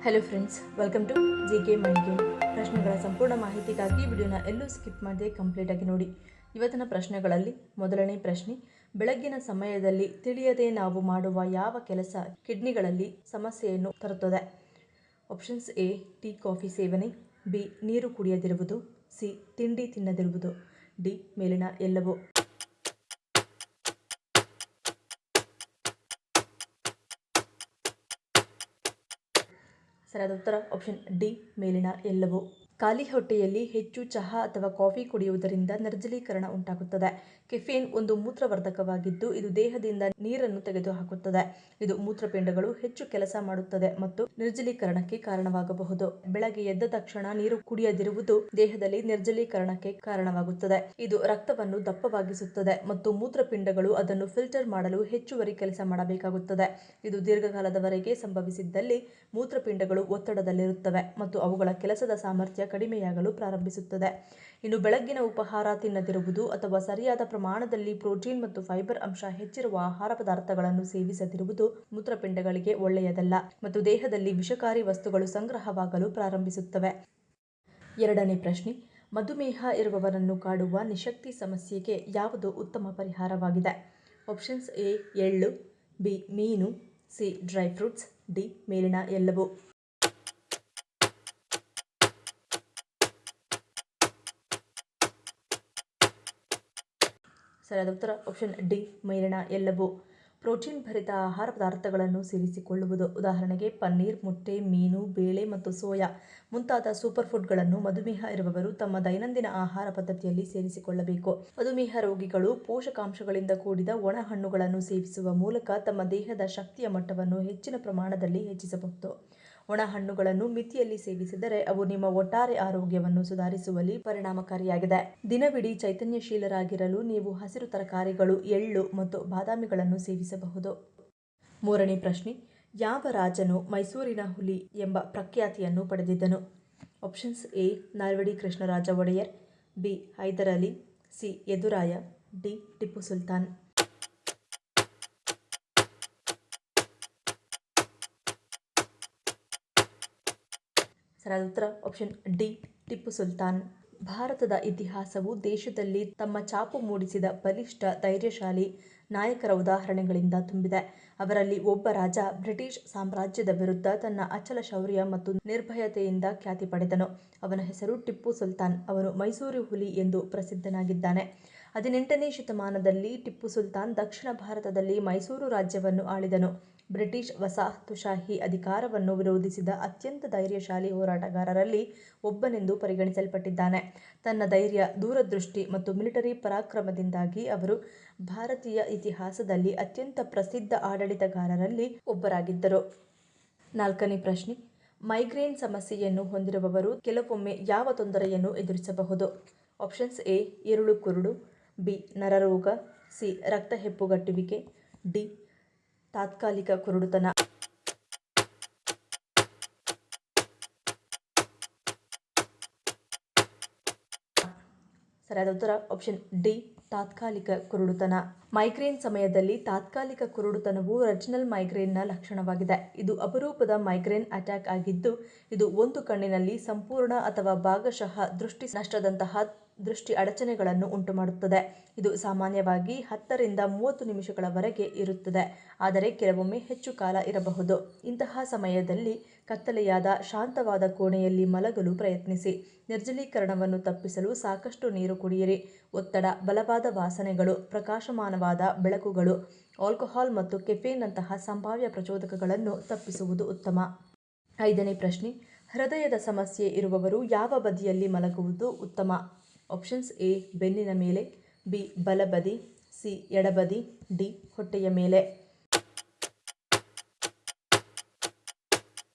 Hello friends, welcome to GK mind game. ಪ್ರಶ್ನೆಗಳ ಸಂಪೂರ್ಣ ಮಾಹಿತಿಗಾಗಿ ವಿಡಿಯೋನ ಎಲ್ಲೂ ಸ್ಕಿಪ್ ಮಾಡದೆ ಕಂಪ್ಲೀಟಾಗಿ ನೋಡಿ. ಇವತ್ತಿನ ಪ್ರಶ್ನೆಗಳಲ್ಲಿ ಮೊದಲನೇ ಪ್ರಶ್ನೆ, ಬೆಳಗ್ಗಿನ ಸಮಯದಲ್ಲಿ ತಿಳಿಯದೆ ನಾವು ಮಾಡುವ ಯಾವ ಕೆಲಸ ಕಿಡ್ನಿಗಳಲ್ಲಿ ಸಮಸ್ಯೆಯನ್ನು ತರುತ್ತದೆ? ಆಪ್ಷನ್ಸ್ ಎ, ಟೀ ಕಾಫಿ ಸೇವನೆ, ಬಿ, ನೀರು ಕುಡಿಯದಿರುವುದು, ಸಿ, ತಿಂಡಿ ತಿನ್ನದಿರುವುದು, ಡಿ, ಮೇಲಿನ ಎಲ್ಲವೂ. ಸರಿಯಾದ ಉತ್ತರ ಆಪ್ಷನ್ ಡಿ, ಮೇಲಿನ ಎಲ್ಲವೂ. ಖಾಲಿ ಹೊಟ್ಟೆಯಲ್ಲಿ ಹೆಚ್ಚು ಚಹಾ ಅಥವಾ ಕಾಫಿ ಕುಡಿಯುವುದರಿಂದ ನಿರ್ಜಲೀಕರಣ ಉಂಟಾಗುತ್ತದೆ. ಕೆಫೀನ್ ಒಂದು ಮೂತ್ರವರ್ಧಕವಾಗಿದ್ದು ಇದು ದೇಹದಿಂದ ನೀರನ್ನು ತೆಗೆದುಹಾಕುತ್ತದೆ. ಇದು ಮೂತ್ರಪಿಂಡಗಳು ಹೆಚ್ಚು ಕೆಲಸ ಮಾಡುತ್ತದೆ ಮತ್ತು ನಿರ್ಜಲೀಕರಣಕ್ಕೆ ಕಾರಣವಾಗಬಹುದು. ಬೆಳಗ್ಗೆ ಎದ್ದ ತಕ್ಷಣ ನೀರು ಕುಡಿಯದಿರುವುದು ದೇಹದಲ್ಲಿ ನಿರ್ಜಲೀಕರಣಕ್ಕೆ ಕಾರಣವಾಗುತ್ತದೆ. ಇದು ರಕ್ತವನ್ನು ದಪ್ಪವಾಗಿಸುತ್ತದೆ ಮತ್ತು ಮೂತ್ರಪಿಂಡಗಳು ಅದನ್ನು ಫಿಲ್ಟರ್ ಮಾಡಲು ಹೆಚ್ಚುವರಿ ಕೆಲಸ ಮಾಡಬೇಕಾಗುತ್ತದೆ. ಇದು ದೀರ್ಘಕಾಲದವರೆಗೆ ಸಂಭವಿಸಿದ್ದಲ್ಲಿ ಮೂತ್ರಪಿಂಡಗಳು ಒತ್ತಡದಲ್ಲಿರುತ್ತವೆ ಮತ್ತು ಅವುಗಳ ಕೆಲಸದ ಸಾಮರ್ಥ್ಯ ಕಡಿಮೆಯಾಗಲು ಪ್ರಾರಂಭಿಸುತ್ತದೆ. ಇನ್ನು ಬೆಳಗ್ಗಿನ ಉಪಹಾರ ತಿನ್ನದಿರುವುದು ಅಥವಾ ಸರಿಯಾದ ಪ್ರಮಾಣದಲ್ಲಿ ಪ್ರೋಟೀನ್ ಮತ್ತು ಫೈಬರ್ ಅಂಶ ಹೆಚ್ಚಿರುವ ಆಹಾರ ಪದಾರ್ಥಗಳನ್ನು ಸೇವಿಸದಿರುವುದು ಮೂತ್ರಪಿಂಡಗಳಿಗೆ ಒಳ್ಳೆಯದಲ್ಲ ಮತ್ತು ದೇಹದಲ್ಲಿ ವಿಷಕಾರಿ ವಸ್ತುಗಳು ಸಂಗ್ರಹವಾಗಲು ಪ್ರಾರಂಭಿಸುತ್ತವೆ. ಎರಡನೇ ಪ್ರಶ್ನೆ, ಮಧುಮೇಹ ಇರುವವರನ್ನು ಕಾಡುವ ನಿಶಕ್ತಿ ಸಮಸ್ಯೆಗೆ ಯಾವುದು ಉತ್ತಮ ಪರಿಹಾರವಾಗಿದೆ? ಆಪ್ಷನ್ಸ್ ಎ, ಎಳ್ಳು, ಬಿ, ಮೀನು, ಸಿ, ಡ್ರೈ ಫ್ರೂಟ್ಸ್, ಡಿ, ಮೇಲಿನ ಎಲ್ಲವೂ. ಸರಿಯಾದ ಉತ್ತರ ಆಪ್ಷನ್ ಡಿ, ಮೇಲಿನ ಎಲ್ಲವೂ. ಪ್ರೋಟೀನ್ ಭರಿತ ಆಹಾರ ಪದಾರ್ಥಗಳನ್ನು ಸೇರಿಸಿಕೊಳ್ಳುವುದು, ಉದಾಹರಣೆಗೆ ಪನ್ನೀರ್, ಮೊಟ್ಟೆ, ಮೀನು, ಬೇಳೆ ಮತ್ತು ಸೋಯಾ ಮುಂತಾದ ಸೂಪರ್ ಫುಡ್ಗಳನ್ನು ಮಧುಮೇಹ ಇರುವವರು ತಮ್ಮ ದೈನಂದಿನ ಆಹಾರ ಪದ್ಧತಿಯಲ್ಲಿ ಸೇರಿಸಿಕೊಳ್ಳಬೇಕು. ಮಧುಮೇಹ ರೋಗಿಗಳು ಪೋಷಕಾಂಶಗಳಿಂದ ಕೂಡಿದ ಒಣ ಹಣ್ಣುಗಳನ್ನು ಸೇವಿಸುವ ಮೂಲಕ ತಮ್ಮ ದೇಹದ ಶಕ್ತಿಯ ಮಟ್ಟವನ್ನು ಹೆಚ್ಚಿನ ಪ್ರಮಾಣದಲ್ಲಿ ಹೆಚ್ಚಿಸಬಹುದು. ಒಣ ಹಣ್ಣುಗಳನ್ನು ಮಿತಿಯಲ್ಲಿ ಸೇವಿಸಿದರೆ ಅವು ನಿಮ್ಮ ಒಟ್ಟಾರೆ ಆರೋಗ್ಯವನ್ನು ಸುಧಾರಿಸುವಲ್ಲಿ ಪರಿಣಾಮಕಾರಿಯಾಗಿದೆ. ದಿನವಿಡೀ ಚೈತನ್ಯಶೀಲರಾಗಿರಲು ನೀವು ಹಸಿರು ತರಕಾರಿಗಳು, ಎಳ್ಳು ಮತ್ತು ಬಾದಾಮಿಗಳನ್ನು ಸೇವಿಸಬಹುದು. ಮೂರನೇ ಪ್ರಶ್ನೆ, ಯಾವ ರಾಜನು ಮೈಸೂರಿನ ಹುಲಿ ಎಂಬ ಪ್ರಖ್ಯಾತಿಯನ್ನು ಪಡೆದಿದ್ದನು? Options A, Nalvadi Krishnaraja Wodeyar, B, Hyder Ali, C, Yaduraya, D, Tipu Sultan. ಸರಿಯಾದ ಉತ್ತರ ಆಪ್ಷನ್ ಡಿ, ಟಿಪ್ಪು ಸುಲ್ತಾನ್. ಭಾರತದ ಇತಿಹಾಸವು ದೇಶದಲ್ಲಿ ತಮ್ಮ ಛಾಪು ಮೂಡಿಸಿದ ಬಲಿಷ್ಠ, ಧೈರ್ಯಶಾಲಿ ನಾಯಕರ ಉದಾಹರಣೆಗಳಿಂದ ತುಂಬಿದೆ. ಅವರಲ್ಲಿ ಒಬ್ಬ ರಾಜ ಬ್ರಿಟಿಷ್ ಸಾಮ್ರಾಜ್ಯದ ವಿರುದ್ಧ ತನ್ನ ಅಚಲ ಶೌರ್ಯ ಮತ್ತು ನಿರ್ಭಯತೆಯಿಂದ ಖ್ಯಾತಿ ಪಡೆದನು. ಅವನ ಹೆಸರು ಟಿಪ್ಪು ಸುಲ್ತಾನ್. ಅವನು ಮೈಸೂರು ಹುಲಿ ಎಂದು ಪ್ರಸಿದ್ಧನಾಗಿದ್ದಾನೆ. 18ನೇ ಶತಮಾನದಲ್ಲಿ ಟಿಪ್ಪು ಸುಲ್ತಾನ್ ದಕ್ಷಿಣ ಭಾರತದಲ್ಲಿ ಮೈಸೂರು ರಾಜ್ಯವನ್ನು ಆಳಿದನು. ಬ್ರಿಟಿಷ್ ವಸಾಹತುಶಾಹಿ ಅಧಿಕಾರವನ್ನು ವಿರೋಧಿಸಿದ ಅತ್ಯಂತ ಧೈರ್ಯಶಾಲಿ ಹೋರಾಟಗಾರರಲ್ಲಿ ಒಬ್ಬನೆಂದು ಪರಿಗಣಿಸಲ್ಪಟ್ಟಿದ್ದಾನೆ. ತನ್ನ ಧೈರ್ಯ, ದೂರದೃಷ್ಟಿ ಮತ್ತು ಮಿಲಿಟರಿ ಪರಾಕ್ರಮದಿಂದಾಗಿ ಅವರು ಭಾರತೀಯ ಇತಿಹಾಸದಲ್ಲಿ ಅತ್ಯಂತ ಪ್ರಸಿದ್ಧ ಆಡಳಿತಗಾರರಲ್ಲಿ ಒಬ್ಬರಾಗಿದ್ದರು. ನಾಲ್ಕನೇ ಪ್ರಶ್ನೆ, ಮೈಗ್ರೇನ್ ಸಮಸ್ಯೆಯನ್ನು ಹೊಂದಿರುವವರು ಕೆಲವೊಮ್ಮೆ ಯಾವ ತೊಂದರೆಯನ್ನು ಎದುರಿಸಬಹುದು? ಆಪ್ಷನ್ಸ್ ಎ, ಇರುಳು ಕುರುಡು, ಬಿ, ನರರೋಗ, ಸಿ, ರಕ್ತ ಹೆಪ್ಪುಗಟ್ಟುವಿಕೆ, ಡಿ, ತಾತ್ಕಾಲಿಕ ಕುರುಡುತನ. ಸರಿಯಾದ ಉತ್ತರ ಆಪ್ಷನ್ ಡಿ, ತಾತ್ಕಾಲಿಕ ಕುರುಡುತನ. ಮೈಗ್ರೇನ್ ಸಮಯದಲ್ಲಿ ತಾತ್ಕಾಲಿಕ ಕುರುಡುತನವು ರೆಟಿನಲ್ ಮೈಗ್ರೇನ್ನ ಲಕ್ಷಣವಾಗಿದೆ. ಇದು ಅಪರೂಪದ ಮೈಗ್ರೇನ್ ಅಟ್ಯಾಕ್ ಆಗಿದ್ದು ಇದು ಒಂದು ಕಣ್ಣಿನಲ್ಲಿ ಸಂಪೂರ್ಣ ಅಥವಾ ಭಾಗಶಃ ದೃಷ್ಟಿ ನಷ್ಟದಂತಹ ದೃಷ್ಟಿ ಅಡಚಣೆಗಳನ್ನು ಉಂಟುಮಾಡುತ್ತದೆ. ಇದು ಸಾಮಾನ್ಯವಾಗಿ 10 ರಿಂದ 30 ನಿಮಿಷಗಳವರೆಗೆ ಇರುತ್ತದೆ, ಆದರೆ ಕೆಲವೊಮ್ಮೆ ಹೆಚ್ಚು ಕಾಲ ಇರಬಹುದು. ಇಂತಹ ಸಮಯದಲ್ಲಿ ಕತ್ತಲೆಯಾದ, ಶಾಂತವಾದ ಕೋಣೆಯಲ್ಲಿ ಮಲಗಲು ಪ್ರಯತ್ನಿಸಿ. ನಿರ್ಜಲೀಕರಣವನ್ನು ತಪ್ಪಿಸಲು ಸಾಕಷ್ಟು ನೀರು ಕುಡಿಯಿರಿ. ಒತ್ತಡ, ಬಲವಾದ ವಾಸನೆಗಳು, ಪ್ರಕಾಶಮಾನವಾದ ಬೆಳಕುಗಳು, ಆಲ್ಕೋಹಾಲ್ ಮತ್ತು ಕೆಫೀನ್ನಂತಹ ಸಂಭಾವ್ಯ ಪ್ರಚೋದಕಗಳನ್ನು ತಪ್ಪಿಸುವುದು ಉತ್ತಮ. ಐದನೇ ಪ್ರಶ್ನೆ, ಹೃದಯದ ಸಮಸ್ಯೆ ಇರುವವರು ಯಾವ ಬದಿಯಲ್ಲಿ ಮಲಗುವುದು ಉತ್ತಮ? ಆಪ್ಷನ್ಸ್ ಎ, ಬೆನ್ನಿನ ಮೇಲೆ, ಬಿ, ಬಲಬದಿ, ಸಿ, ಎಡಬದಿ, ಡಿ, ಹೊಟ್ಟೆಯ ಮೇಲೆ.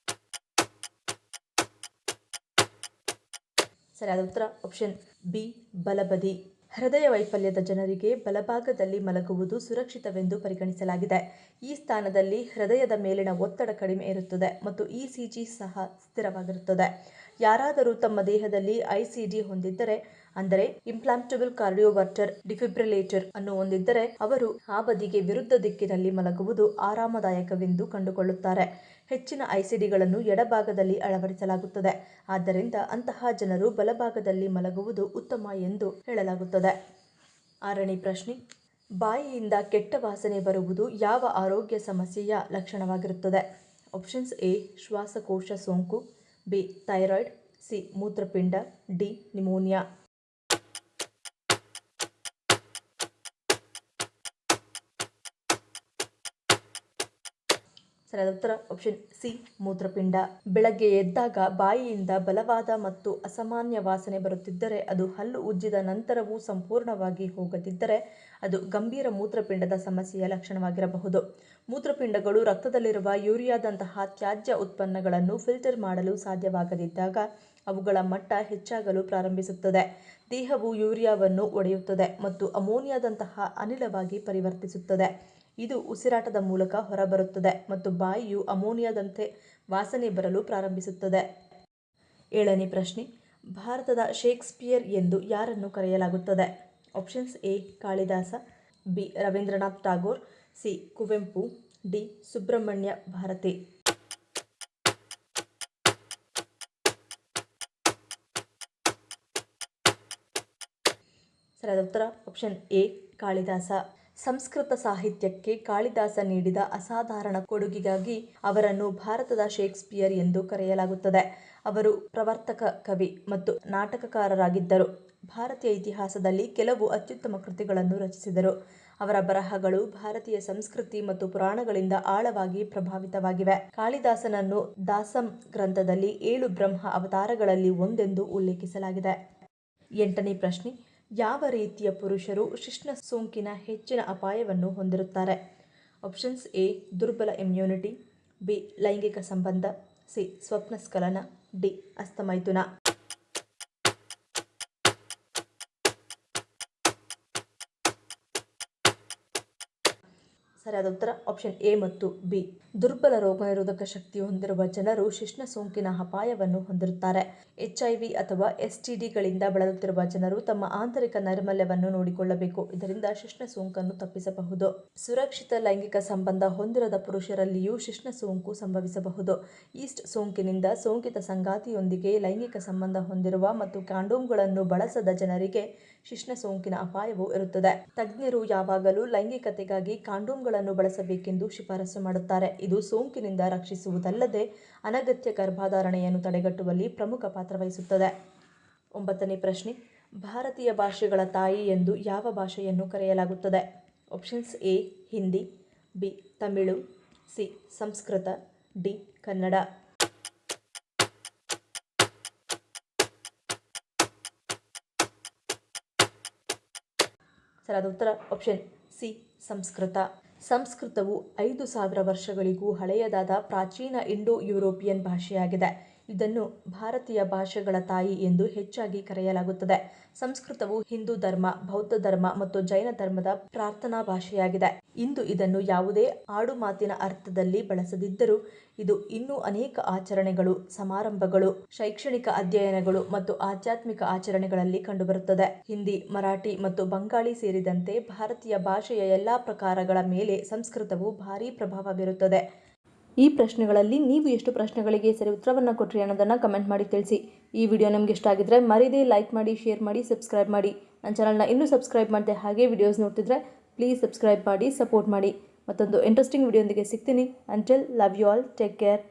ಸರಿಯಾದ ಉತ್ತರ ಆಪ್ಷನ್ ಬಿ, ಬಲಬದಿ. ಹೃದಯ ವೈಫಲ್ಯದ ಜನರಿಗೆ ಬಲಭಾಗದಲ್ಲಿ ಮಲಗುವುದು ಸುರಕ್ಷಿತವೆಂದು ಪರಿಗಣಿಸಲಾಗಿದೆ. ಈ ಸ್ಥಾನದಲ್ಲಿ ಹೃದಯದ ಮೇಲಿನ ಒತ್ತಡ ಕಡಿಮೆ ಇರುತ್ತದೆ ಮತ್ತು ಇಸಿಜಿ ಸಹ ಸ್ಥಿರವಾಗಿರುತ್ತದೆ. ಯಾರಾದರೂ ತಮ್ಮ ದೇಹದಲ್ಲಿ ಐಸಿಡಿ ಹೊಂದಿದ್ದರೆ, ಅಂದರೆ ಇಂಪ್ಲಾಂಟಬಲ್ ಕಾರ್ಡಿಯೋವರ್ಟರ್ ಡಿಫಿಬ್ರಿಲೇಟರ್ ಅನ್ನು ಹೊಂದಿದ್ದರೆ ಅವರು ಆ ಬದಿಗೆ ವಿರುದ್ಧ ದಿಕ್ಕಿನಲ್ಲಿ ಮಲಗುವುದು ಆರಾಮದಾಯಕವೆಂದು ಕಂಡುಕೊಳ್ಳುತ್ತಾರೆ. ಹೆಚ್ಚಿನ ಐಸಿಡಿಗಳನ್ನು ಎಡಭಾಗದಲ್ಲಿ ಅಳವಡಿಸಲಾಗುತ್ತದೆ. ಆದ್ದರಿಂದ ಅಂತಹ ಜನರು ಬಲಭಾಗದಲ್ಲಿ ಮಲಗುವುದು ಉತ್ತಮ ಎಂದು ಹೇಳಲಾಗುತ್ತದೆ. 6ನೇ ಪ್ರಶ್ನೆ, ಬಾಯಿಯಿಂದ ಕೆಟ್ಟ ವಾಸನೆ ಬರುವುದು ಯಾವ ಆರೋಗ್ಯ ಸಮಸ್ಯೆಯ ಲಕ್ಷಣವಾಗಿರುತ್ತದೆ? ಆಪ್ಷನ್ಸ್ ಎ ಶ್ವಾಸಕೋಶ ಸೋಂಕು, ಬಿ ಥೈರಾಯ್ಡ್, ಸಿ ಮೂತ್ರಪಿಂಡ, ಡಿ ನಿಮೋನಿಯಾ. ಸರಿಯಾದ ಉತ್ತರ ಆಪ್ಷನ್ ಸಿ ಮೂತ್ರಪಿಂಡ. ಬೆಳಗ್ಗೆ ಎದ್ದಾಗ ಬಾಯಿಯಿಂದ ಬಲವಾದ ಮತ್ತು ಅಸಾಮಾನ್ಯ ವಾಸನೆ ಬರುತ್ತಿದ್ದರೆ, ಅದು ಹಲ್ಲು ಉಜ್ಜಿದ ನಂತರವೂ ಸಂಪೂರ್ಣವಾಗಿ ಹೋಗದಿದ್ದರೆ ಅದು ಗಂಭೀರ ಮೂತ್ರಪಿಂಡದ ಸಮಸ್ಯೆಯ ಲಕ್ಷಣವಾಗಿರಬಹುದು. ಮೂತ್ರಪಿಂಡಗಳು ರಕ್ತದಲ್ಲಿರುವ ಯೂರಿಯಾದಂತಹ ತ್ಯಾಜ್ಯ ಉತ್ಪನ್ನಗಳನ್ನು ಫಿಲ್ಟರ್ ಮಾಡಲು ಸಾಧ್ಯವಾಗದಿದ್ದಾಗ ಅವುಗಳ ಮಟ್ಟ ಹೆಚ್ಚಾಗಲು ಪ್ರಾರಂಭಿಸುತ್ತದೆ. ದೇಹವು ಯೂರಿಯಾವನ್ನು ಒಡೆಯುತ್ತದೆ ಮತ್ತು ಅಮೋನಿಯಾದಂತಹ ಅನಿಲವಾಗಿ ಪರಿವರ್ತಿಸುತ್ತದೆ. ಇದು ಉಸಿರಾಟದ ಮೂಲಕ ಹೊರಬರುತ್ತದೆ ಮತ್ತು ಬಾಯಿಯು ಅಮೋನಿಯಾದಂತೆ ವಾಸನೆ ಬರಲು ಪ್ರಾರಂಭಿಸುತ್ತದೆ. 7ನೇ ಪ್ರಶ್ನೆ, ಭಾರತದ ಶೇಕ್ಸ್ಪಿಯರ್ ಎಂದು ಯಾರನ್ನು ಕರೆಯಲಾಗುತ್ತದೆ? Options A Kalidasa, B Rabindranath Tagore, C Kuvempu, D Subramanya Bharati. ಸರಿಯಾದ ಉತ್ತರ ಆಪ್ಷನ್ ಎ ಕಾಳಿದಾಸ. ಸಂಸ್ಕೃತ ಸಾಹಿತ್ಯಕ್ಕೆ ಕಾಳಿದಾಸ ನೀಡಿದ ಅಸಾಧಾರಣ ಕೊಡುಗೆಗಾಗಿ ಅವರನ್ನು ಭಾರತದ ಶೇಕ್ಸ್ಪಿಯರ್ ಎಂದು ಕರೆಯಲಾಗುತ್ತದೆ. ಅವರು ಪ್ರವರ್ತಕ ಕವಿ ಮತ್ತು ನಾಟಕಕಾರರಾಗಿದ್ದರು. ಭಾರತೀಯ ಇತಿಹಾಸದಲ್ಲಿ ಕೆಲವು ಅತ್ಯುತ್ತಮ ಕೃತಿಗಳನ್ನು ರಚಿಸಿದರು. ಅವರ ಬರಹಗಳು ಭಾರತೀಯ ಸಂಸ್ಕೃತಿ ಮತ್ತು ಪುರಾಣಗಳಿಂದ ಆಳವಾಗಿ ಪ್ರಭಾವಿತವಾಗಿವೆ. ಕಾಳಿದಾಸನನ್ನು ದಾಸಂ ಗ್ರಂಥದಲ್ಲಿ 7 ಬ್ರಹ್ಮ ಅವತಾರಗಳಲ್ಲಿ ಒಂದೆಂದು ಉಲ್ಲೇಖಿಸಲಾಗಿದೆ. 8ನೇ ಪ್ರಶ್ನೆ, ಯಾವ ರೀತಿಯ ಪುರುಷರು ಶಿಶ್ನ ಸೋಂಕಿನ ಹೆಚ್ಚಿನ ಅಪಾಯವನ್ನು ಹೊಂದಿರುತ್ತಾರೆ? ಆಪ್ಷನ್ಸ್ ಎ ದುರ್ಬಲ ಇಮ್ಯುನಿಟಿ, ಬಿ ಲೈಂಗಿಕ ಸಂಬಂಧ, ಸಿ ಸ್ವಪ್ನಸ್ಖಲನ, ಡಿ ಹಸ್ತಮೈಥುನ. ಸರಿಯಾದ ಉತ್ತರ ಆಪ್ಷನ್ ಎ ಮತ್ತು ಬಿ. ದುರ್ಬಲ ರೋಗನಿರೋಧಕ ಶಕ್ತಿ ಹೊಂದಿರುವ ಜನರು ಶಿಶ್ನ ಸೋಂಕಿನ ಅಪಾಯವನ್ನು ಹೊಂದಿರುತ್ತಾರೆ. HIV ಅಥವಾ STDಗಳಿಂದ ಬಳಲುತ್ತಿರುವ ಜನರು ತಮ್ಮ ಆಂತರಿಕ ನೈರ್ಮಲ್ಯವನ್ನು ನೋಡಿಕೊಳ್ಳಬೇಕು. ಇದರಿಂದ ಶಿಶ್ನ ಸೋಂಕನ್ನು ತಪ್ಪಿಸಬಹುದು. ಸುರಕ್ಷಿತ ಲೈಂಗಿಕ ಸಂಬಂಧ ಹೊಂದಿರದ ಪುರುಷರಲ್ಲಿಯೂ ಶಿಶ್ನ ಸೋಂಕು ಸಂಭವಿಸಬಹುದು. ಈಸ್ಟ್ ಸೋಂಕಿನಿಂದ ಸೋಂಕಿತ ಸಂಗಾತಿಯೊಂದಿಗೆ ಲೈಂಗಿಕ ಸಂಬಂಧ ಹೊಂದಿರುವ ಮತ್ತು ಕಾಂಡೋಮ್ಗಳನ್ನು ಬಳಸದ ಜನರಿಗೆ ಶಿಶ್ನ ಸೋಂಕಿನ ಅಪಾಯವು ಇರುತ್ತದೆ. ತಜ್ಞರು ಯಾವಾಗಲೂ ಲೈಂಗಿಕತೆಗಾಗಿ ಕಾಂಡೋಮ್ಗಳನ್ನು ಬಳಸಬೇಕೆಂದು ಶಿಫಾರಸು ಮಾಡುತ್ತಾರೆ. ಇದು ಸೋಂಕಿನಿಂದ ರಕ್ಷಿಸುವುದಲ್ಲದೆ ಅನಗತ್ಯ ಗರ್ಭಧಾರಣೆಯನ್ನು ತಡೆಗಟ್ಟುವಲ್ಲಿ ಪ್ರಮುಖ ಪಾತ್ರ ವಹಿಸುತ್ತದೆ. 9ನೇ ಪ್ರಶ್ನೆ, ಭಾರತೀಯ ಭಾಷೆಗಳ ತಾಯಿ ಎಂದು ಯಾವ ಭಾಷೆಯನ್ನು ಕರೆಯಲಾಗುತ್ತದೆ? Options A Hindi, B Tamil, C Sanskrit, D Kannada. ಸರಿಯಾದ ಉತ್ತರ ಆಪ್ಷನ್ ಸಿ ಸಂಸ್ಕೃತ. ಸಂಸ್ಕೃತವು 5000 ವರ್ಷಗಳಿಗೂ ಹಳೆಯದಾದ ಪ್ರಾಚೀನ ಇಂಡೋ-ಯುರೋಪಿಯನ್ ಭಾಷೆಯಾಗಿದೆ. ಇದನ್ನು ಭಾರತೀಯ ಭಾಷೆಗಳ ತಾಯಿ ಎಂದು ಹೆಚ್ಚಾಗಿ ಕರೆಯಲಾಗುತ್ತದೆ. ಸಂಸ್ಕೃತವು ಹಿಂದೂ ಧರ್ಮ, ಬೌದ್ಧ ಧರ್ಮ ಮತ್ತು ಜೈನ ಧರ್ಮದ ಪ್ರಾರ್ಥನಾ ಭಾಷೆಯಾಗಿದೆ. ಇಂದು ಇದನ್ನು ಯಾವುದೇ ಆಡುಮಾತಿನ ಅರ್ಥದಲ್ಲಿ ಬಳಸದಿದ್ದರೂ ಇದು ಇನ್ನೂ ಅನೇಕ ಆಚರಣೆಗಳು, ಸಮಾರಂಭಗಳು, ಶೈಕ್ಷಣಿಕ ಅಧ್ಯಯನಗಳು ಮತ್ತು ಆಧ್ಯಾತ್ಮಿಕ ಆಚರಣೆಗಳಲ್ಲಿ ಕಂಡುಬರುತ್ತದೆ. ಹಿಂದಿ, ಮರಾಠಿ ಮತ್ತು ಬಂಗಾಳಿ ಸೇರಿದಂತೆ ಭಾರತೀಯ ಭಾಷೆಯ ಎಲ್ಲಾ ಪ್ರಕಾರಗಳ ಮೇಲೆ ಸಂಸ್ಕೃತವು ಭಾರೀ ಪ್ರಭಾವ ಬೀರುತ್ತದೆ. ಈ ಪ್ರಶ್ನೆಗಳಲ್ಲಿ ನೀವು ಎಷ್ಟು ಪ್ರಶ್ನೆಗಳಿಗೆ ಸರಿ ಉತ್ತರವನ್ನು ಕೊಟ್ಟರಿ ಅನ್ನೋದನ್ನು ಕಮೆಂಟ್ ಮಾಡಿ ತಿಳಿಸಿ. ಈ ವಿಡಿಯೋ ನಿಮಗೆ ಇಷ್ಟ ಆಗಿದ್ರೆ ಮರಿದೇ ಲೈಕ್ ಮಾಡಿ, ಶೇರ್ ಮಾಡಿ, ಸಬ್ಸ್ಕ್ರೈಬ್ ಮಾಡಿ. ನನ್ನ ಚಾನಲ್ನ ಇನ್ನೂ ಸಬ್ಸ್ಕ್ರೈಬ್ ಮಾಡಿದೆ ಹಾಗೆ ವಿಡಿಯೋಸ್ ನೋಡ್ತಿದ್ರೆ ಪ್ಲೀಸ್ ಸಬ್ಸ್ಕ್ರೈಬ್ ಮಾಡಿ, ಸಪೋರ್ಟ್ ಮಾಡಿ. ಮತ್ತೊಂದು ಇಂಟ್ರೆಸ್ಟಿಂಗ್ ವಿಡಿಯೋದೊಂದಿಗೆ ಸಿಗ್ತೀನಿ. Until love you all, take care.